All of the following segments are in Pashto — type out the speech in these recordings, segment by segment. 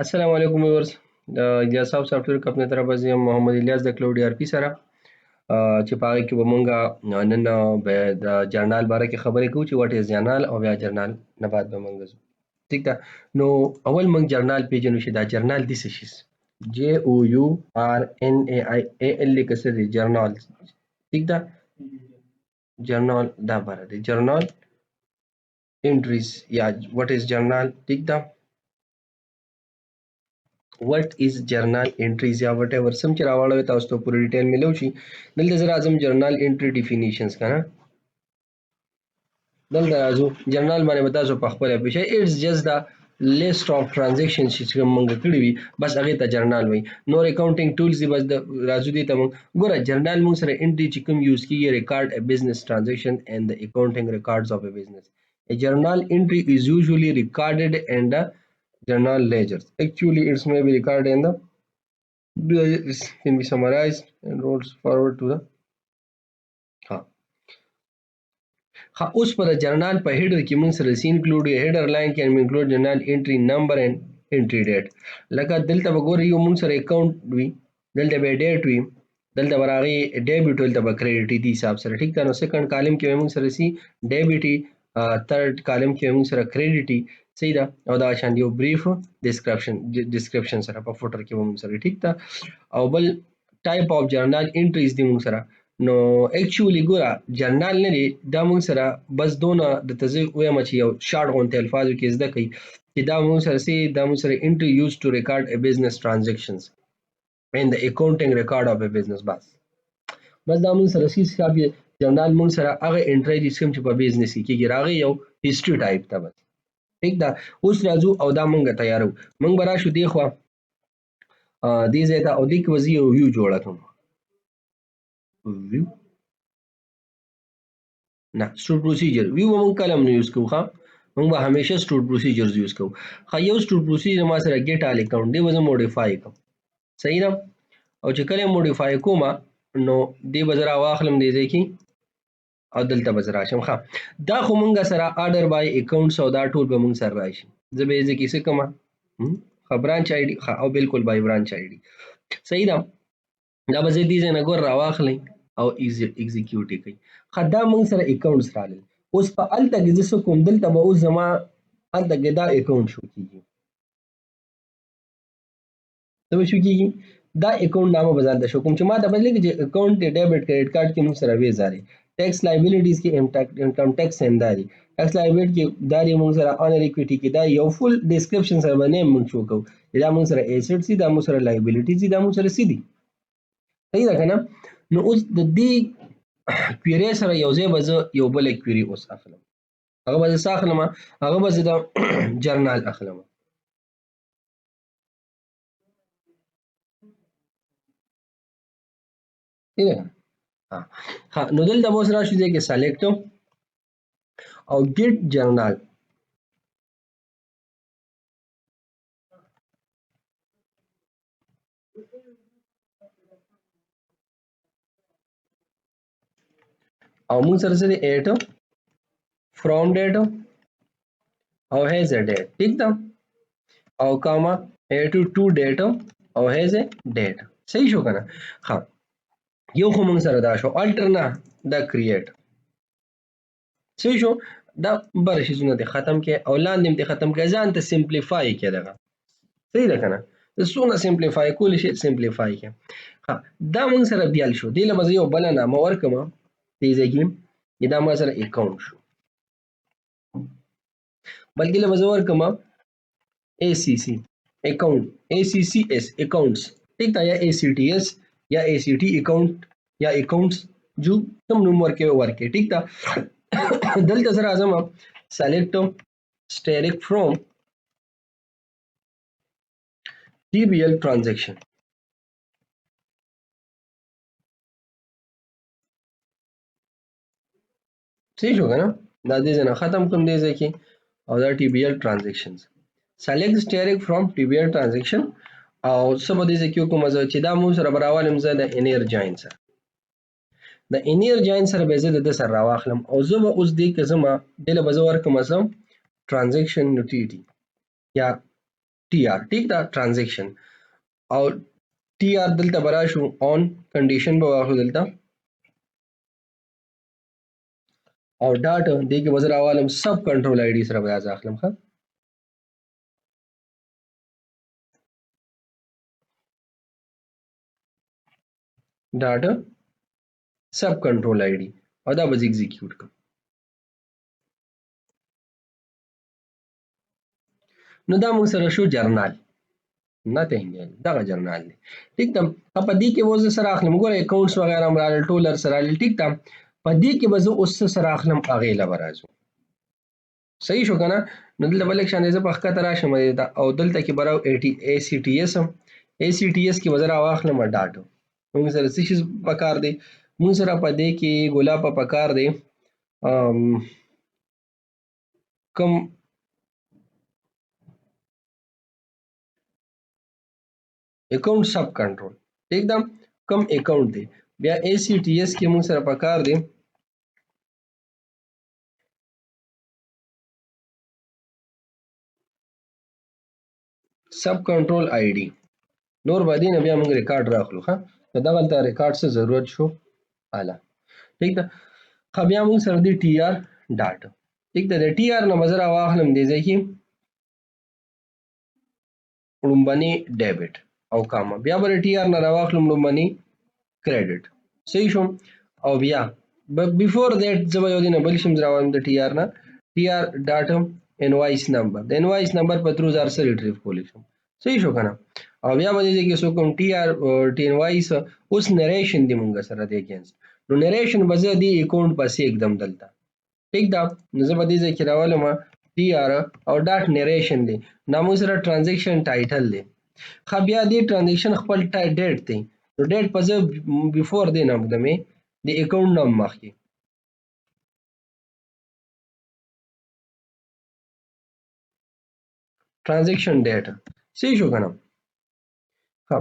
अस्सलाम वालेकुम व्यूअर्स Ilyas صاحب سافټویر کمپنۍ طرف از یم محمد الیاس د کلو ډي ار پی سره چې په هغه کې به مونږه نن به د جرنال باره کې خبرې کوو چې واټ از جرنال او بیا جرنال نه بعد به مونږ ځو ٹھیک ده نو اول مونږ جرنال پیژنو چې دا جرنال دي څه شي جے او یو آر ان ای آی ای ال لیکل شوی دی جرنال ٹھیک ده جرنال دا باره دی جرنال انټریز یا واټ از جرنال ٹھیک ده what is journal entries یا وټ ایور سم چې راوړل تاسو ته پوری ډیټیل ملو شي دلته زه راځم جرنال انټری ډیفینیشنز کنه دلته راځو جرنال باندې به تاسو په خپل پېښه اټس جست دا لیست اف ټرانزیکشنز چې موږ کړی وي بس هغه ته جرنال وي نور اکاونټینګ ټولز دی بس راځو دي ته موږ ګوره جرنال موږ سره انټری چې کوم یوز کیږي ریکارډ ا بزنس ټرانزیکشن اینڈ د اکاونټینګ ریکارډز اف ا بزنس ا جرنال انټری از یوزولی ریکارډډ اینڈ journal ledgers. Actually, it may be recorded in the this can be summarized and rolls forward to the اوس په جرنال په هیډر کې موږ سره سی انکلوډ هیډر لاین کې انکلوډ جرنال انټری نمبر اینڈ انټری ډیټ لکه دلته وګورئ یو موږ سره اکاونټ وي دلته به ډیټ وي دلته ورغه ډیبټ دلته به کریډټ دي حساب سره ټیک ده نو سیکنډ کالم کې موږ سره سی ډیبټ تھرد کالم کې موږ سره کریډټ صحیح ده او دا شان یو بریف ډسکرپشن سره په فوټر کې موږ سره ټیک ده او بل ټایپ اف جرنال انټریز دی موږ سره نو اکچولی ګوره جرنال نه دی دا موږ سره بس دونه د تزه وایم چې یو شارټ غونته الفاظو کې زده کوي چې دا موږ سره سي دا موږ سره انټری یوز ټو ریکارډ ا بزنس ټرانزیکشنز and the accounting record of a business بس دا موږ سره سي حساب جرنال موږ سره هغه انټری دي چې په بزنس کې کېږي راغی یو هیستوري ټایپ ته بس ٹھیک ده اوس راځو او دا مونږ تیارو مونږ برا شو دی خو دې زیاته او دې کې وزي یو ویو جوړه کوم ویو نه سټور پروسیجر ویو مونږ کلم نه یوز کوو ښا مونږ به همیشه سټور پروسیجرز یوز کوو خو یو سټور پروسیجر ما سره ګیټ ال اکاونټ دی وزه موډیفای کوم صحیح ده او چې کله موډیفای کوم نو دې بزرا واخلم دې ځکه او دلته بز راشم ښه دا خو مونږ سره آرډر بای اکاونټس او دا ټول به مونږ سره راشي زه به یې کیسه کوم برانچ آی ډي او بالکل بای برانچ آی ډي صحیح ده دا به زه دې نه ګور راواخلې او ایگزیکیوټ کوي ښه دا مونږ سره اکاونټس رالل اوس په الته کې زه کوم دلته به اوس زما الته کې دا اکاونټ شو کیږي دا شو کیږي دا اکاونټ نامه بزانته شو کوم چې ما ته بدلې چې اکاونټ ډیبټ کریډټ کارت کې مونږ سره وې زاري ټیکس لایبیلیټیز کې انکم ټیکس همداري ټیکس لایبیلیټ کې داري موږ سره اونر اکوئټي کې دا یو فل ډسکرپشن سره باندې موږ شو کو دا موږ سره ایسټ سي دا موږ سره لایبیلیټیز دا موږ سره سي دي صحیح ده کنه نو اوس د دې کویری سره یو ځای به یو بل کویری اوس اخلم هغه به زه اخلم هغه به زه د جرنال اخلم ها نو دلته به اوس راشو ځای کې سلیکټ او ګیټ جرنال او موږ سره څه دی 8 فرام ډیټ او هیز ا ډیټ ٹھیک ده او کاما 8 to ډیټ او هیز ا ډیټ صحیح شو کنه ها یو خو موږ سره دا شو الټرنا دا کریټ صحیح شو دا بر شي زونه ختم کې او لاندې ته ختم کې ځان ته سمپلیفای کې دغه صحیح ده کنه سونه سمپلیفای کول شي سمپلیفای کې ها دا موږ سره بیل شو دی لمزه یو بل نه مور کما دې ځکه دا ما سره اکاونټ شو بلکې لمزه ور کما اے سی سی اکاونٹ اے سی سی ایس اکاؤنٹس ٹھیک था या ACTS या ACT اکاؤنٹ یا اکاؤنٹس جو کوم نوم ورکه ٹھیک था دلته سره اعظم سلیکټ سټیریک فروم TBL transaction صحیح شو کنه دا دې نه ختم کوم دې ځکه او دا TBL transactions select steric from TBL transaction او سم دې ځکه کوم چې دا مو سره براوالم زه د انیر جاین سره د انیر جاین سره به زه د سره راواخلم او زه به اوس دې کې زما د له بزور کوم زم transaction utility یا T R ټیک دا ترانزیکشن او T R دلته برا شو اون کنډیشن به واخلو دلته او ډاټ دې کې وزر عوالم سب کنټرول آی ډی سره بیا ځاخلم ښه ډاټ سب کنټرول آی डी او دا به ایگزیکیوټ کوم نو دا موږ سره شو جرنال nothing دغه جرنال دی ټیک ده په دې کې وزه سره اخلم ګوره اکاونټس وغیرہ مرال ټولر سره ټیک ده په دې کې به زه اوس سره اخلم اغه لا برازو صحیح شو کنه نو دلته بل شان زه په خکته راشم او دلته کې براو اي سي ټي اس کې وزر واخلم ډاټو موږ سره څه شي پکار دی موږ سره په دې کې ګولا په پکار دی کم اکاؤنٹ سب کنټرول ٹھیک ده کم اکاؤنٹ دی بیا اي سي ټي اس کې موږ سره پکار دی سب کنټرول آی डी نور باندې نه بیا موږ ریکارډ راخلو ها دا غلطه ریکارډ څه ضرورت شو اعلی ٹھیک ده خو بیا موږ سره دی ټي آر ډاټ ٹھیک ده د ټي آر نه مزر واخلم دی ځکه لومبني ډیبټ او کاما بیا بر ټي آر نه راواخلم لومبني کریډټ صحیح شو او بیا بیفور دیٹ زما یو دینه بل شم راوړم د ټي آر نه ټي آر ډاټ انوایس نمبر د انوایس نمبر په تھرو زار سره ریټریو کولی شم صحیح شو کنه او بیا باندې کې سو کوم ټي آر ټي انوایس اوس نریشن دی مونږ سره دی اگینست نو نریشن بزه دی اکاونٹ پسې एकदम دلته ٹھیک دا نو زه به دې ځکه راولم ټي آر او ډاټ نریشن دی نو سره ترانزیکشن ټایټل دی خو بیا دې ترانزیکشن خپل ډیټ دی نو ډیټ په ځای بیفور دی نه مې د اکاونٹ نوم مخکې ترانزیکشن ډیټ صحیح شو کنه ها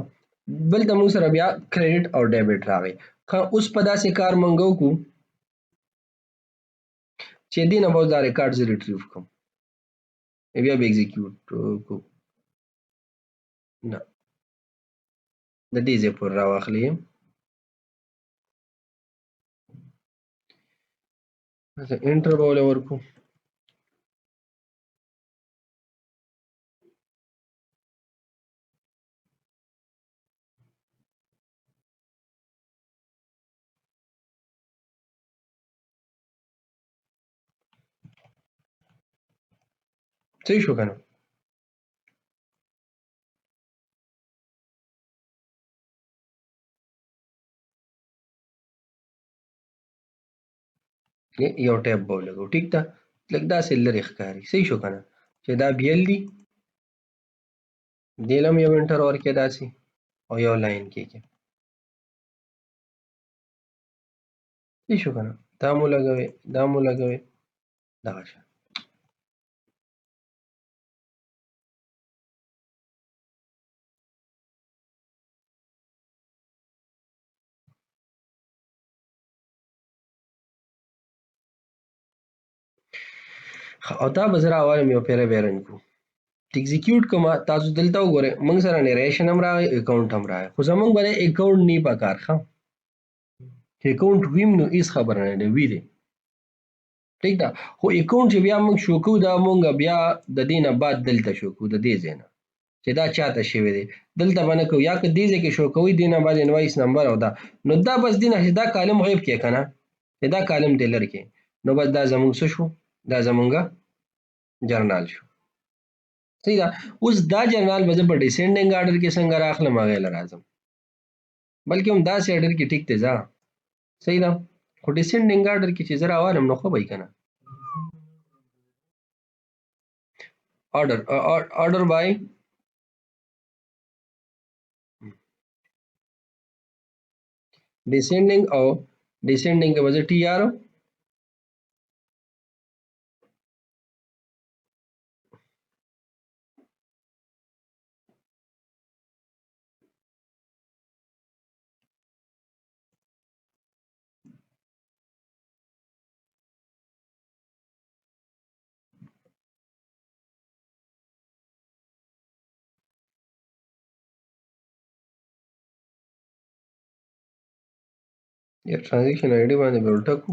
بل د موږ سره بیا کریډټ او ډیبټ راغی خو اوس په داسې کار منګو کو چې دینه به دا ریکارډ زه ریټریو کوم بیا به ایگزیکیوټ کو نه د دې ځای پر راواخلې زه انټر به ول ورکو صحیح شو کنه یو ټیب به ولګو ټیک ده لږ داسې لرې ښکاري صحیح شو کنه چې دا بیل دی دې له هم یو انټر ورکړې داسې او یو لاین کېږي صحیح شو کنه دا مو لګوي دا مو لګوي دغه شان او دا به زه راوالم یو پیره بیا رن کړو ایگزیکیوټ کومه تاسو دلته وګورئ موږ سره نریشن هم راغی اکاونټ هم راغی خو زموږ باندې اکاونټ نه پکار ښه چې اکاونټ ویم نو هیڅ خبره نه دی وی دی ٹھیک ده خو اکاونټ چې بیا موږ شو کوو دا موږ بیا د دې نه بعد دلته شو کوو د دې ځای نه چې دا چاته شوی دی دلته باندې کو یا که دې ځای کې شو کوي دې نه بعد انوایس نمبر او دا نو دا بس دې نه دا کالم غیب کې کنه دا کالم دې لر کې نو بس دا زموږ څه شو دا زمونږه جرنال شو صحیح ده اوس دا جرنال به زه په ډیسینډینګ آرډر کې څنګه راخلم هغې له راځم بلکې هم داسې آرډر کې ټیک دی ځه صحیح ده خو ډیسینډینګ آرډر کې چې زه راوالم نو ښه به وي که نه order by descending او descending के वजह tr یا ټرانزیکشن آی ډي باندې به وټکو.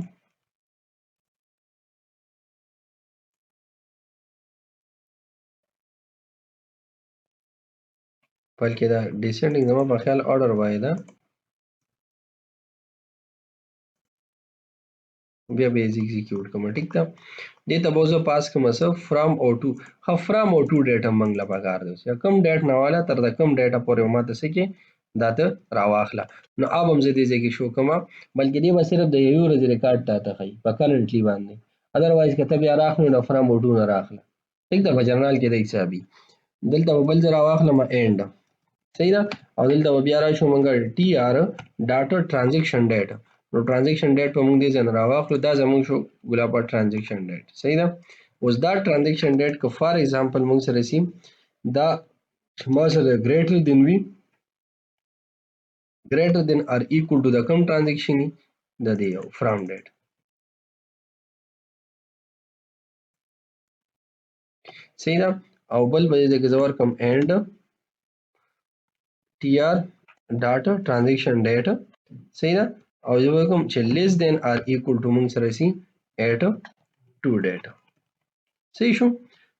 بلکې دا ډیسینډینګ زما په خیال آرډر وای ده، بیا به یې ایگزیکیوټ کوم. ټیک ده، دې ته به زه پاس کوم څه فرام او ټو. ښه فرام او ټو ډیټ هم موږ له پکار دی، چې کوم ډیټ نه واله تر د کوم ډیټه پورې ماته څه کې دا ته راواخله. نو اب هم زه دې ځای کې شو کومه، بلکې دې به صرف د یوې ورځې ریکارډ تا ته ښیي په کرنټلی باندې. ادروایز که ته بیا راخلې نو فرام او ټو نه راخله. ټیک ده، په جرنال کې د حسابي دلته به بل زه راواخلم اینډ. صحیح ده، او دلته به بیا راشو موږ ټي آر ډاټا ټرانزیکشن ډیټ. نو ټرانزیکشن ډیټ به موږ دې ځای نه راواخلو، دا زموږ شو ګلابا ټرانزیکشن ډیټ. صحیح ده، اوس دا ټرانزیکشن ډیټ که فار ایگزامپل موږ سره سي دا ما سره ګریټر دین وي، ګریټر دین آر ایکول ټو د کم ټرانزیکشن د دې یو فرام ډیټ. صحیح ده، او بل به دې کې زه ورکم اینډ ټي آر ډاټا ټرانزیکشن ډیټ. صحیح ده، او زه به کوم چې لیس دین آر ایکول ټو موږ سره سي ایټ ټو ډیټ. صحیح شو،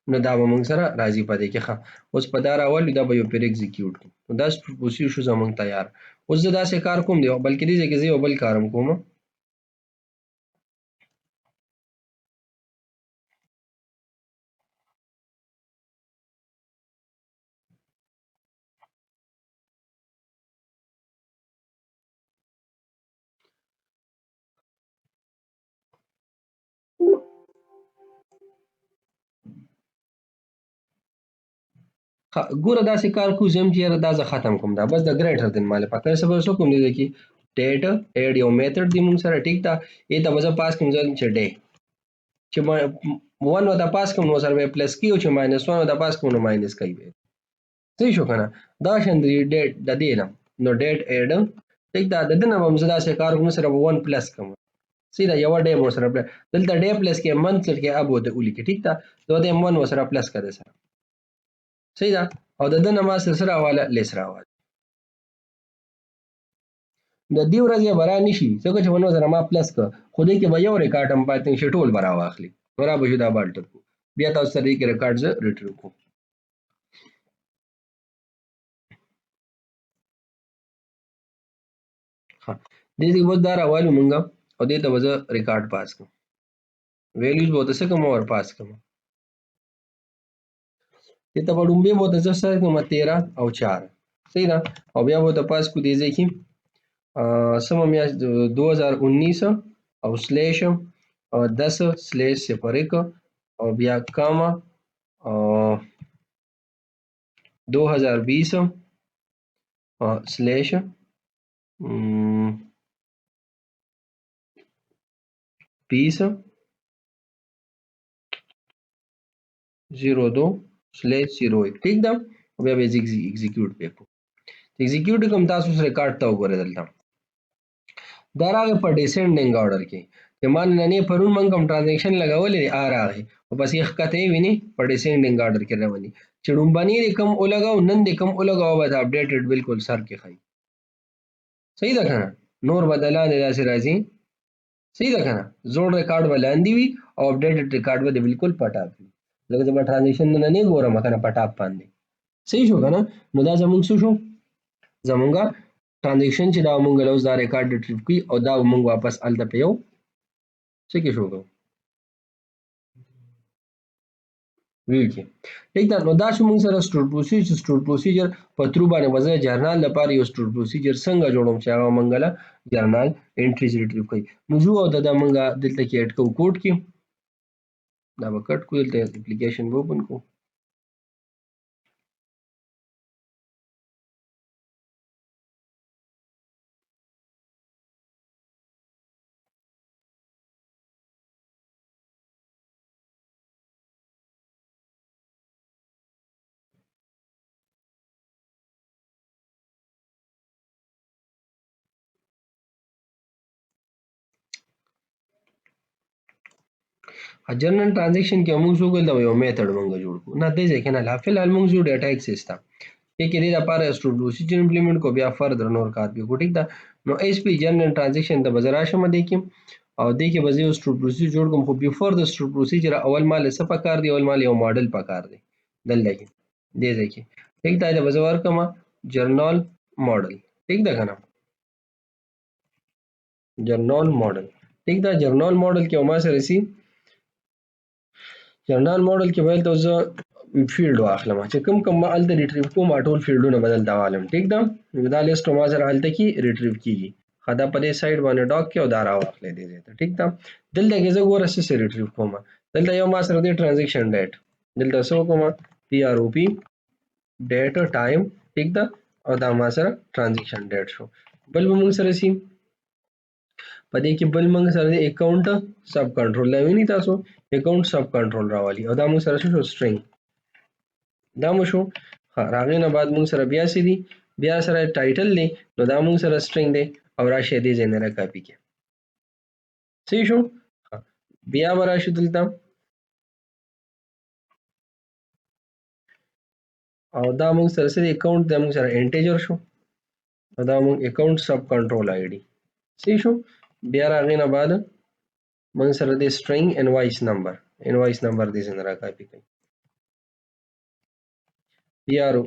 نو دا به موږ سره راځي په دې کې. ښه اوس په دا راولو، دا به یو پیر ایگزیکیوټ کړو. نو دا پروسیس شو زموږ تیار. اوس زه داسې کار کوم دی، بلکې دې ځای کې زه یو بل کارم کوم. ګوره داسې کار کوو زه هم چې یاره دا زه ختم کوم، دا بس د ګریټر دین مال پکې څه به څه کوم دې کې ډیټ ایډ یو میتھډ دی موږ سره. ټیک ده، ای ته به زه پاس کوم ځل چې ډے چې 1 وته پاس کوم نو سره به پلس کیو، چې ماینس 1 وته پاس کوم نو ماینس کوي به. صحیح شو کنه، دا شان دی ډیټ د دې نه نو ډیټ ایډ. ټیک ده، د دې نه هم زه داسې کار کوم سره 1 پلس کوم. سیده یو ډے مو سره دلته ډے پلس کې منث کې اب وته اولی کې. ټیک ده، زه دې 1 سره پلس کړه سره. صحیح ده، او د دې نه ما سره حواله لیس راواله. د دې ورځې برا نشي څنګه چې ونه سره ما پلس ک خو دې کې به یو ریکارډ هم پاتې شي ټول برا واخلي. برا به دا بالټر کو بیا تاسو سره کې ریکارډ ز ریټریو کو. ها دې دې وځ دا راوالو مونږه، او دې ته وځ ریکارډ پاس کوم. ویلیوز به تاسو کوم اور پاس کوم. دې ته وډومبه مو تاسو سره کوم 13 او 4. صحیح ده، او بیا به تاسو پاس کو دې ځکه سم میاشت 2019 او سلیش 10/01 او بیا کاما 2020 سلیش 20/02/01. ٹھیک ده، بیا به ایگزیکیوټ وکړو. ایگزیکیوټ کوم تاسو سره ریکارډ تا وګورئ دلته دا راغی په ډیسینډینګ آرډر کې چې مان نه پرون موږ کوم ټرانزیکشن لګولې راغی او بس یې ښکته یې ویني په ډیسینډینګ آرډر کې رواني چې ډومبني دې کم ولګاو نن دې کم ولګاو به اپډیټډ بالکل سر کې خای. صحیح ده کنه، نور بدلانه داسې راځي. صحیح ده کنه، زوړ ریکارډ ولاندې وي او اپډیټډ ریکارډ به بالکل پټاپ وي. لکه زما ټرانزیکشن نه ګورم کنه پټاپ باندې. صحیح شو کنه، نو دا زموږ څه شو، زمونږه ټرانزیکشن چې دا مونږ له اوس دا ریکارډ ریټریو کی او دا مونږ واپس الته په یو څه کې شو ویو کې. ټیک ده، نو دا چې مونږ سره سټور پروسیجر په ترو باندې وځي جرنال لپاره یو سټور پروسیجر څنګه جوړوم چې هغه مونږ له جرنال انټریز ریټریو کوي. نو زه او دا مونږ دلته کې اډ کو کوډ کې دا به کټ کو دلته اپلیکیشن اوپن کو. جنرال ټرانزیکشن کې موږ وګورئ دا یو میتھډ موږ جوړ کو نه دې ځکه نه لا فلحال موږ جو ډیټا ایکسس تا کې دې لپاره اسټروډ پروسیجر امپلیمنٹ کو بیا فردر نور کار به کو ټیک دا نو ایس پی جنرال ټرانزیکشن د بازار شمه دی کې او دې کې به زه اسټروډ پروسیجر جوړ کوم خو بیفور د اسټروډ پروسیجر اول مال څه پکار دی اول مال یو ماډل پکار دی دلته کې دې ځکه ټیک دا د بازار کما جرنال ماډل ٹھیک ده کنه جرنال ماډل ٹھیک ده جرنال ماډل کې ما سره سي جرنال ماډل کې ویل ته زه فیلډ واخلم چې کوم کوم ما الته ریټریو کوم ټول فیلډونه بدل دا عالم ٹھیک ده دا لیست ما سره الته کې ریټریو کیږي خدا په دې سایډ باندې ډاک کې او دا راوخلې دي ته ټیک ده دلته کې زه ګوره څه ریټریو کوم دلته یو ما سره دی ټرانزیکشن ډیټ دلته څه کوم پی آر او پی ډیټ ټایم ټیک ده او دا ما سره ټرانزیکشن ډیټ شو بل به موږ سره سي په دې کې بل موږ سره د اکاونټ سب کنټرول لوي تاسو اکاونټ سب کنټرول راوالي او دا موږ سره شو سټرینګ دا مو شو راغې نه بعد موږ سره بیا سي دي بیا سره ټایټل دی نو دا موږ سره سټرینګ دی او راشه دې ځای نه کاپی کې صحیح شو بیا وراشو دلته او دا موږ سره سره اکاونټ دا موږ سره انټیجر شو او دا موږ اکاونټ سب کنټرول آی ډي صحیح شو بیا راغې نه بعد موږ سره د string invoice number دې څنګه را کاپی کړئ PRO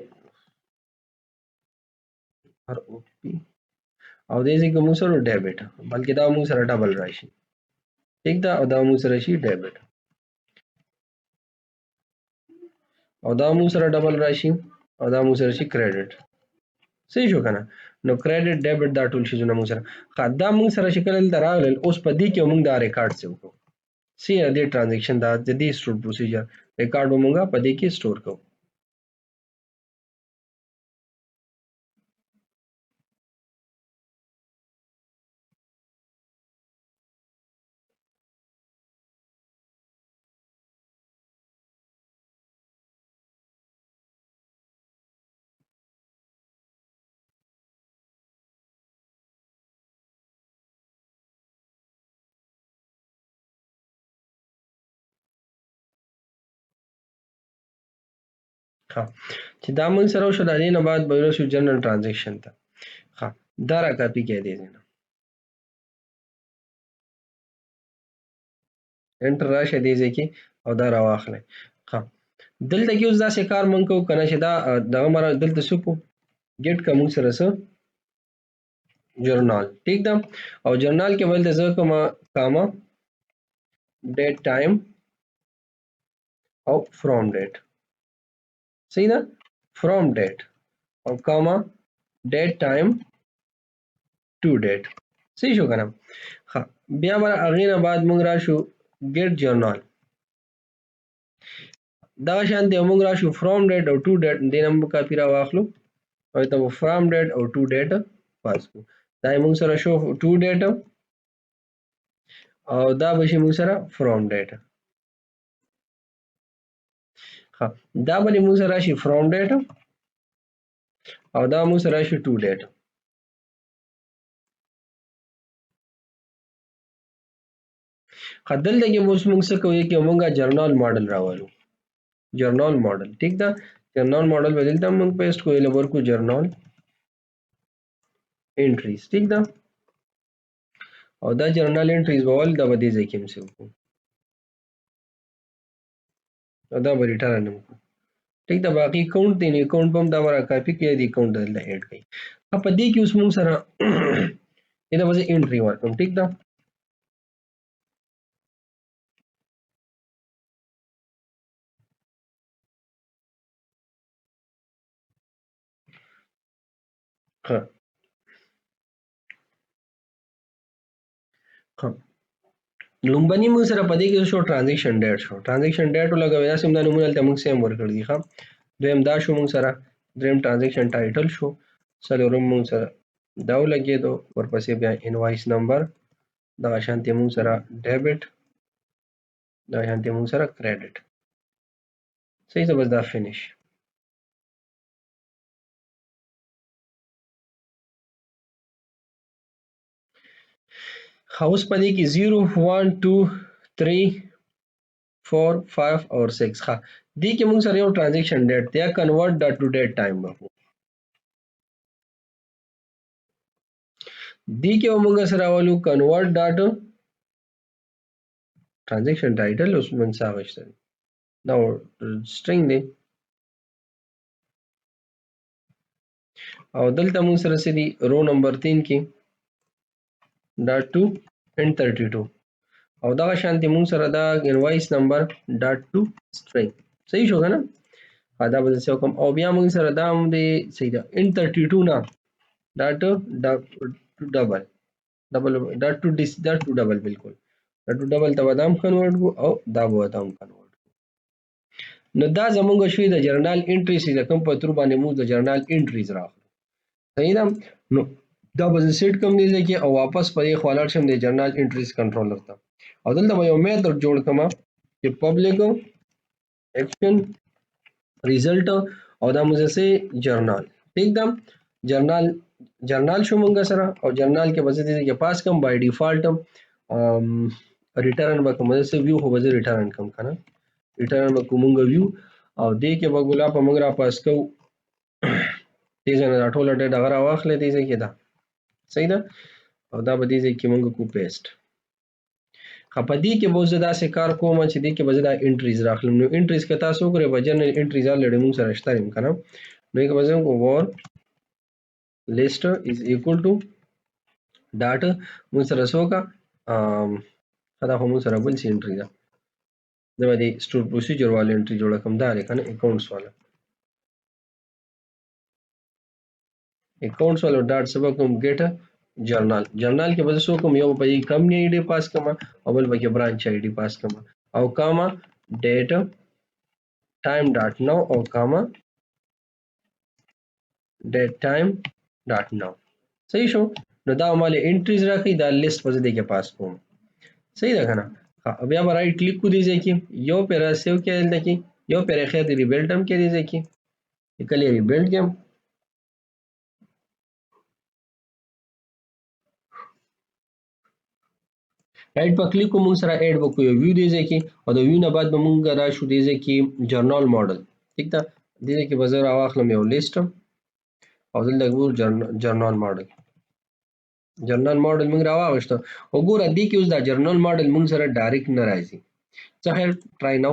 او دې ځکه موږ سره ډیبټ بلکې دا موږ سره ډبل راشي ٹھیک ده او دا موږ سره شي ډیبټ او دا موږ سره ډبل راشي او دا موږ سره شي کریډټ صحیح شو کنه نو کریډټ ډیبټ دا ټول شي موږ سره دا موږ سره شکل دراغل اوس په دې کې موږ دا ریکارډ څه وکړو سی دې ټرانزیکشن دا د دې سټور پروسیجر ریکارډ موږ په دې کې سٹور کوو ها چې دا موږ سره شو د دې نه بعد به شو جنرال ټرانزیکشن ته ها دا را کاپی کې دی نه انټر راشه دی ځکه او دا را واخلې ها دلته کې اوس دا څه کار مونږ کو کنه چې دا دغه مر دلته سکو ګیټ کوم سره سره جرنال ٹھیک ده او جرنال کې ولته زه کوم کاما ډیټ ټایم او فرام ډیټ صحیح ده فرام ډیټ او کاما ډیټ ټایم ټو ډیټ صحیح شو کنه ها بیا بر اغه نه بعد موږ راشو ګیټ جرنال دا شان دی موږ راشو فرام ډیټ او ټو ډیټ دې نمبر کاپی را واخلو او ته فرام ډیټ او ټو ډیټ پاس کو دا موږ سره شو ټو ډیټ او دا بشي موږ سره فرام ډیټ ها دا باندې موږ سره راشي فرام ډیټ او دا موږ سره راشي ټو ډیټ خدل دغه موږ څه کوي چې موږ جرنال ماډل راوالو جرنال ماډل ٹھیک ده جرنال ماډل بدلته موږ پیسټ کوی لور کو جرنال انټریز ٹھیک ده او دا جرنال انټریز بول دا بدی ځکه هم څه وکړو او دا به ریټرن وکړو ٹھیک ده باقی اکاونٹ دی نه اکاونٹ هم دا ورا کاپی کړئ دی اکاونٹ دلته اډ کړئ په دې کې اوس موږ سره دا وځي انټری ورکوم ٹھیک ده ها ها لومبني موږ سره پدې کې شو ټرانزیکشن ډیټ شو ټرانزیکشن ډیټ ولګوي دا سم د نمونه تل موږ سیم ورکړ دي ښه دویم دا شو موږ سره دریم ټرانزیکشن ټایټل شو څلورم موږ سره دا ولګېدو ورپسې بیا انوایس نمبر دا شانتي موږ سره ډیبټ دا شانتي موږ سره کریډټ صحیح ده بس دا فینیش اوس پدې کې 0 1 2 3 4 5 اور 6 ها دې کې موږ سره یو ټرانزیکشن ډیټ دی کنورټ ډاټ ټو ډیټ ټایم وکړو دې کې موږ سره ولو کنورټ ډاټ ټرانزیکشن ټایټل اوس موږ ساغشته دا سټرینګ دی او دلته موږ سره سړي رو نمبر 3 کې ډاټ ټو and 32 او دا شانتي موږ سره دا انوایس نمبر ډاټ ټو سټرینګ صحیح شو کنه دا به څه کوم او بیا موږ سره دا هم دی صحیح دا ان 32 نه ډاټ ډبل ډبل ډاټ ټو ډیس ډاټ ټو ډبل بالکل ډاټ ټو ډبل ته ودام کنورټ کو او دا به ودام کنورټ نو دا زمونږ شوی د جرنال انټریز د کوم په تر باندې موږ د جرنال انټریز راغلو صحیح ده نو دا به سیټ کوم دی چې او واپس په خپل شم د جرنال انټریز کنټرولر ته او دلته به یو میثډ جوړ کما چې پبلک ایکشن ریزلټ او دا موږ سه جرنال ٹھیک ده جرنال شو موږ سره او جرنال کې بس دې کې پاس کم بای ډیفالت ریټرن به کوم سه ویو خو به ریټرن کم کنه ریټرن به کومه ویو او دې کې به ګلا په موږ را پاس کو دې څنګه ټوله ډیټا غره واخلې دې کې دا صحیح ده او دا به دې کې موږ کو پیسټ خپدی کې به زه داسې کار کوم چې دې کې به زه دا انټریز راخلم نو انټریز که تاسو وګورئ به جنرال انټریز الریډي موږ سره شته یم کنه نو یې به زه وور list is equal to data موږ سره سوکا دا هم موږ سره بل سی انټری ده دا باندې سٹور پروسیجر والا انټری جوړه کوم دا لري کنه اکاونټس والا اکاونټس والا ډاټ سبا کوم ګیټ جرنال کې بل سو کوم یو په کمپنی آی ډی پاس کما او بل په برانچ آی ډی پاس کما او کاما ډیټ ټایم ډاټ نو او کاما ډیټ ټایم ډاټ نو صحیح شو نو دا مالې انټریز راکې دا لیست په دې کې پاس کوم صحیح ده کنه بیا به رائټ کلیک کو دیږي کې یو پیرا سیو کې دلته کې یو پیرا خیر دی ریبیلډ هم کې دیږي کې کله ریبیلډ کې ایډ په کلیک کوم سره ایډ وکړو یو ویو دیږي کې او د ویو نه بعد به مونږ را شو دیږي کې جرنال ماډل ٹھیک ده دیږي کې بازار واخلم یو لیست او دلته ګور جرنال ماډل موږ راوښته وګوره دې کې اوس دا جرنال ماډل موږ سره ډایرکټ نه راځي څه خیر ټرای نو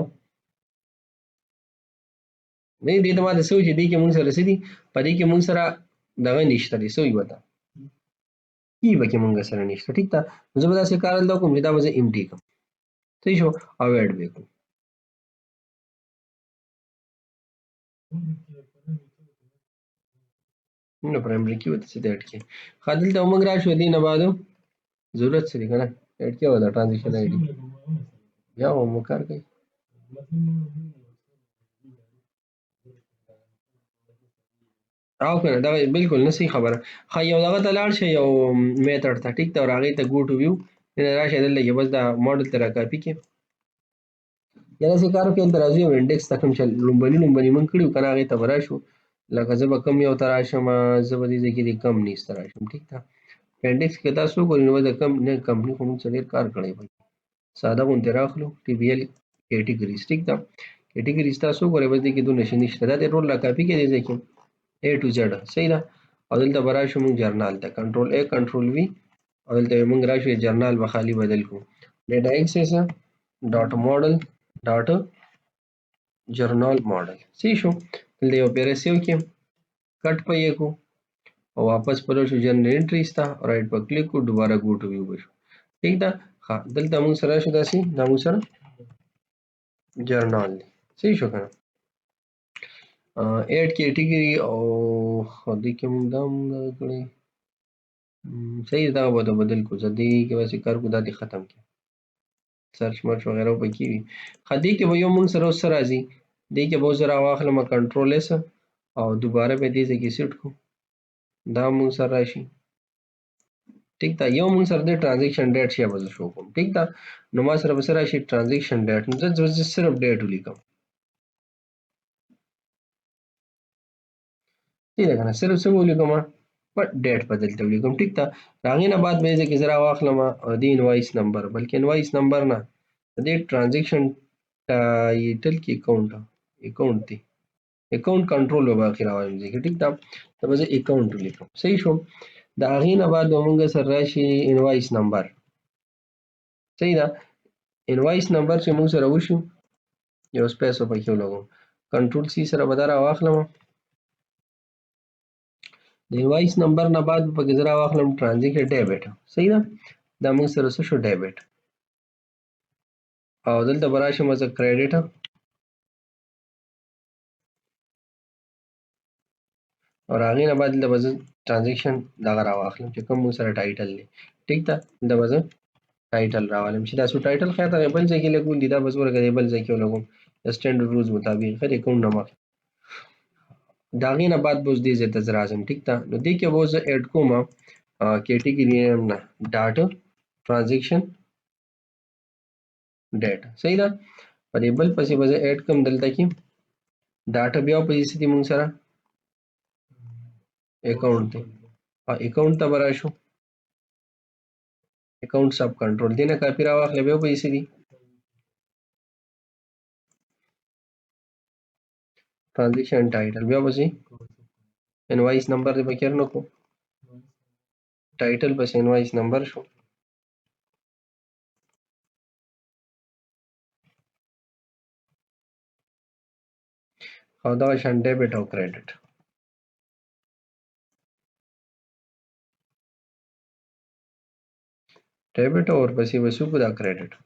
نه دې ته ما د سوچ دې کې موږ سره سدي په دې کې موږ سره دغه نشته دي سوې وته کی به کې موږ سره نشته ٹھیک ده زه به تاسو کار دلته کوم چې دا به امټي کوم صحیح شو او اډ وکړو نو پرایمری کی وته سید اډ کې خادل ته موږ را شو دي نه بعد ضرورت سره کنه اډ کې ودا ټرانزیشن آی ډی یا مو کار کوي او کنه دا بالکل نسی خبره خا یو دغه تلاړ شي یو میتھډ ته ټیک ته راغی ته ګو ټو ویو نه راشه دلته کې بس دا ماډل تر کاپی کې یلا څه کار کوي درازي او انډیکس تکم چل لومبني من کړیو کنه هغه ته ورا شو لکه زه به کم یو تراشم زه به دې کې کم نه استراشم ټیک ته انډیکس کې تاسو کوی نو د کم نه کمپنی کوم څه ډیر کار کړی وي ساده غون تراخلو ټي بي ال کیټګریز ټیک ته کیټګریز تاسو غوړې بس دې کې دوه نشي نشته دا د رول لا کاپی کې دی کې A to Z صحیح ده او دلته برا شو موږ جرنال ته کنټرول A کنټرول V او دلته موږ راشو جرنال به خالی بدل کو ډیټا ایکسس ډاټ ماډل ډاټ جرنال ماډل صحیح شو دلته یو پیرا سیو کې کټ پې کو او واپس پر شو جنرال انټریز ته رائټ پر کلیک کو دوباره گو ټو ویو بشو ٹھیک ده ها دلته موږ سره شو داسي دا موږ سره جرنال صحیح شو کنه ایډ کیټګری او دې کې موږ دا کړی صحیح دا به بدل کو زدي کې واسه کار کو دا دي ختم کی سرچ مرچ وغیرہ پکې وي خدي کې به یو موږ سره سره راځي دې کې به زرا واخلم کنټرول اس او دوباره به دې کې سیټ کو دا موږ سره راشي ٹھیک تا یو موږ سره د ټرانزیکشن ډیټ شي به شو کوم ٹھیک تا نو ما سره به سره راشي ټرانزیکشن ډیټ نو زه صرف ډیټ ولیکم ٹھیک ہے کنه صرف څه ولیکم په ډیټ بدلته ولیکم ٹھیک تا راغې نه بعد به ځکه زرا واخلم د انوایس نمبر بلکې انوایس نمبر نه د ټرانزیکشن ټایټل کې اکاونټ دی اکاونټ کنټرول به باقي راوړم ځکه ټیک ده دا به زه اکاونټ ولیکم صحیح شو د هغې نه بعد به مونږ سره راشي انوایس نمبر صحیح ده انوایس نمبر چې مونږ سره وشو یو سپیس به پکې ولګوم کنټرول سی سره به دا راواخلم د انوایس نمبر نه بعد به پکې زه راواخلم ټرانزیکټ ډیبټ صحیح ده دا مونږ سره څه شو ډیبټ او دلته به راشم زه کریډټ او هغې نه بعد دلته به زه ټرانزیکشن دغه راواخلم چې کوم مونږ سره ټایټل دی ټیک ده دلته به زه ټایټل راولم چې دا سو ټایټل خیر ته بل ځای کې لګول دي دا بس ورګه بل ځای کې ولګوم د سټانډرډ رولز مطابق خیر اکاونټ نمبر دا هغې نه بعد به اوس دې ځای ته زه راځم ټیک ده نو دې کې به اوس زه ایډ کوم کیټګري نیم نه ډاټا ټرانزیکشن ډیټ صحیح ده په دې بل پسې به زه ایډ کوم دلته کې ډاټا بیا په دې دي مونږ سره اکاونټ دی اکاونټ ته به راشو اکاونټ سب کنټرول دی نه کاپي راواخلې بیا په دې دي transaction title बया बसी invoice number दे बकेर नको टाइटल बस invoice number show खादा शान डेबिट और क्रेडिट डेबिट और बसी वसु को दा क्रेडिट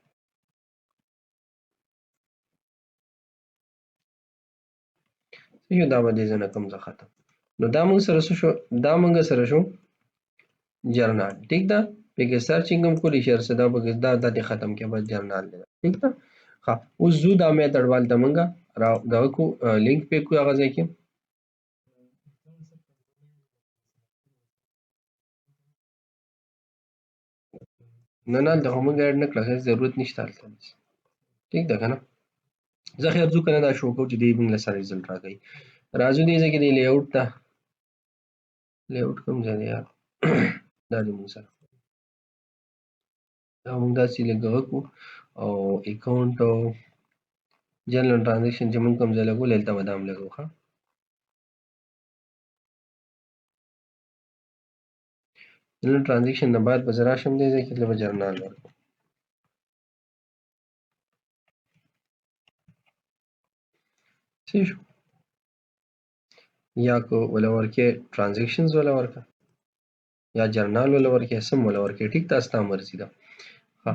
यो دا باندې زنه کوم ځه ختم نو دا موږ سره شو دا موږ سره شو جرنال ٹھیک ده پکې سرچینګ هم کولی شي ارسدا به دا د ختم کې بعد جرنال دی ٹھیک ده ها اوس زو دا مې تړوال ته موږ را دا کو لینک په کو هغه ځای کې نه نه دا موږ اډ نه کړل ضرورت نشته الته ٹھیک ده کنه زه خیر ځو کنه دا شو کو چې دی موږ له سره رزلټ راغی راځو دې ځکه دی لیاوټ ته لیاوټ کوم ځای دی یار دا دې موږ سره دا موږ داسې لګو کو او اکاونټ او جنرال ټرانزیکشن چې موږ کوم ځای لګول هلته به دا هم لګو ښه جنرال ټرانزیکشن نه بعد به زه راشم دې ځای کې دلته به جرنال ورکړم صحیح شو یا کو ولا ورکې ټرانزیکشنز ولا ورکړه یا جرنال ولا ورکې سم ولا ورکې ټیک تاسو ته مرزي ده ها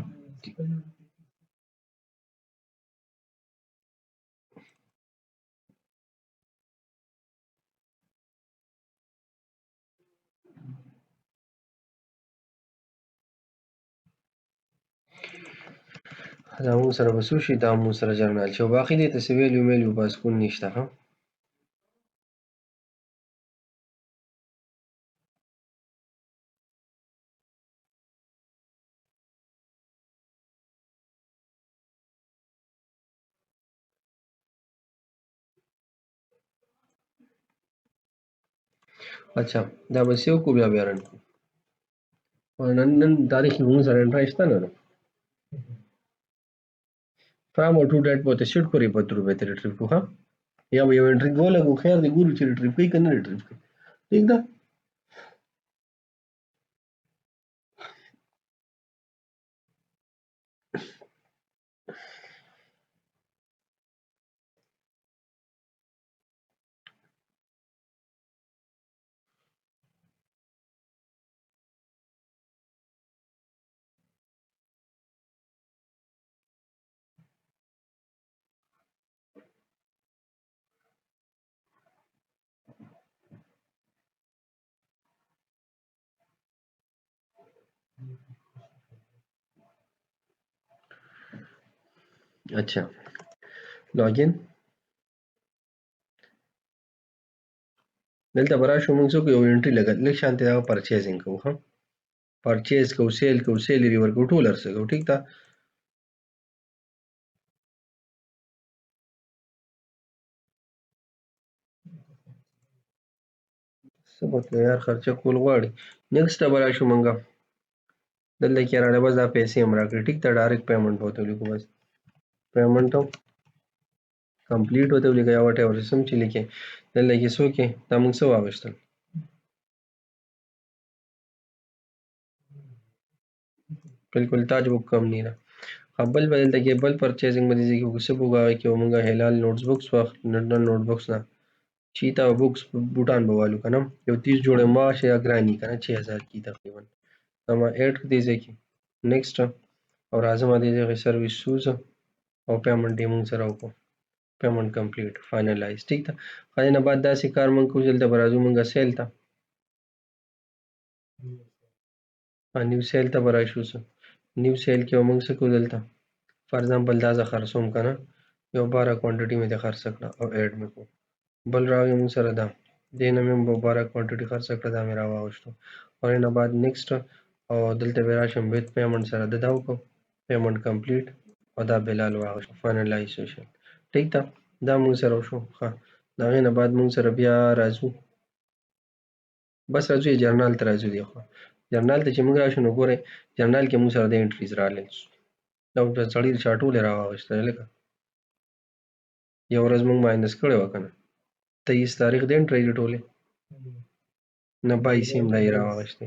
دا موږ سره به څه شي دا موږ سره جرنال شي او باقي دې ته څه ویلیو بس کول نشته ها اچھا دا به څه وکړو بیا رن کوو نن تاریخ کې موږ سره انټرا شته نه فرام او ټو ډیټ په سیټ کوي په تر به تر ټریپ کو ها یا به یو انټری ګول کو خیر دی ګورو چې ټریپ کوي کنه ټریپ کوي ٹھیک ده اچھا لاګین دلته برا شو موږ څو یو انټری لګل لکه شانتي دا پرچیزینګ کوو ها پرچیز کو سیل ریور کو ټول ارسه کو ٹھیک ده سبق یار خرچه کول غواړي نیکسټ برا شو منګه دلته کې راړې بس دا پیسې هم راکړي ټیک ته ډایرکټ پیمنٹ وته لیکو بس پیمنٹ کمپلیټ وته ولیکئ یا وټ ایور سم چې لیکئ دلته کې څو کې دا موږ څه واغوستل بالکل تاج بک کم نه ده بل به دلته کې بل پرچیزنګ باندې ځکه څه بوګه کې موږ هلال نوټس بکس واخ نوټ بکس نه چیتا بکس بوټان بوالو کنه یو 30 جوړه ماش یا ګرانی کنه 6000 کی تقریبا اما ایڈ دې ځکه نیکسٹ او راځم دې ځکه سرویس سوز او پیمنٹ یې موږ سره وکړو پیمنٹ کمپلیټ فائنلایز ٹھیک ده خدای نه بعد داسې کار موږ کوو دلته برازو موږ سیل ته نیو سیل ته برای شو نیو سیل کې موږ څه کوو دلته فار ایگزامپل دا زه خرڅوم کنه یو 12 کوانټیټي مې ته خرڅ کړه او ایډ مې کو بل راغی موږ سره دا دې نه مې 12 کوانټیټي خرڅ کړه دا مې راواغشتو او نه بعد نیکسٹ او دلته به راشم ویت پیمنٹ سره دا وکړو پیمنٹ کمپلیټ او دا بلال واغشتو فائنلایزیشن ٹھیک ده دا موږ سره وشو ښه دا غي نه بعد موږ سره بیا راځو بس راځو یې جرنال ته راځو دی خو جرنال ته چې موږ راشو نو ګوره جرنال کې موږ سره د انټریز راغلل دا په سړی چاټولې راوغشته لکه یو ورځ موږ ماینس کړی وکنه 23 تاریخ د انټری ټولې نه 22 هم دای راوغشته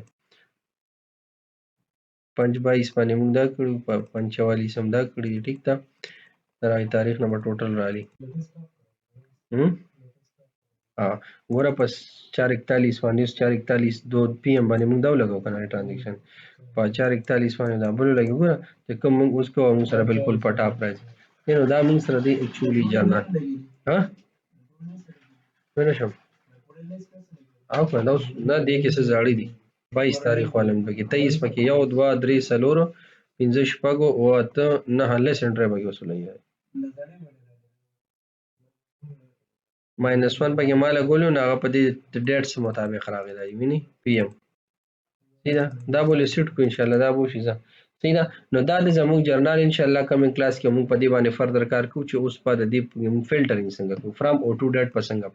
5/22 باندې موږ دا کړو په 45 هم دا کړی ټیک ده راي تاریخ نمبر ټوټل رالی ګوره په 441 باندې 441 2 پی ام باندې موږ دا لګاو کنه ټرانزیکشن په 441 باندې دا بل لګي ګوره چې کوم موږ اوس کوو موږ سره بالکل پټا پرایز نو دا موږ سره دی اکچولی جانا ها ونه شم او کنه دا اوس نه دی کې څه زاړی دي 22 تاریخ والم پکې 23 پکې 1 2 3 4 5 شپږو او اته نه لس انټری پکې وصولای ماینس 1 پکې مال غولو نه هغه په دې ډیټس مطابق راغی دی ویني پی ام سیدا دا بولې سیټ کو ان شاء الله دا بو شي سیدا نو دا د زموږ جرنال ان شاء الله کمنګ کلاس کې موږ په دې باندې فردر کار کوو چې اوس په دې فلټرینګ څنګه کوو فرام او ټو ډیټ په څنګه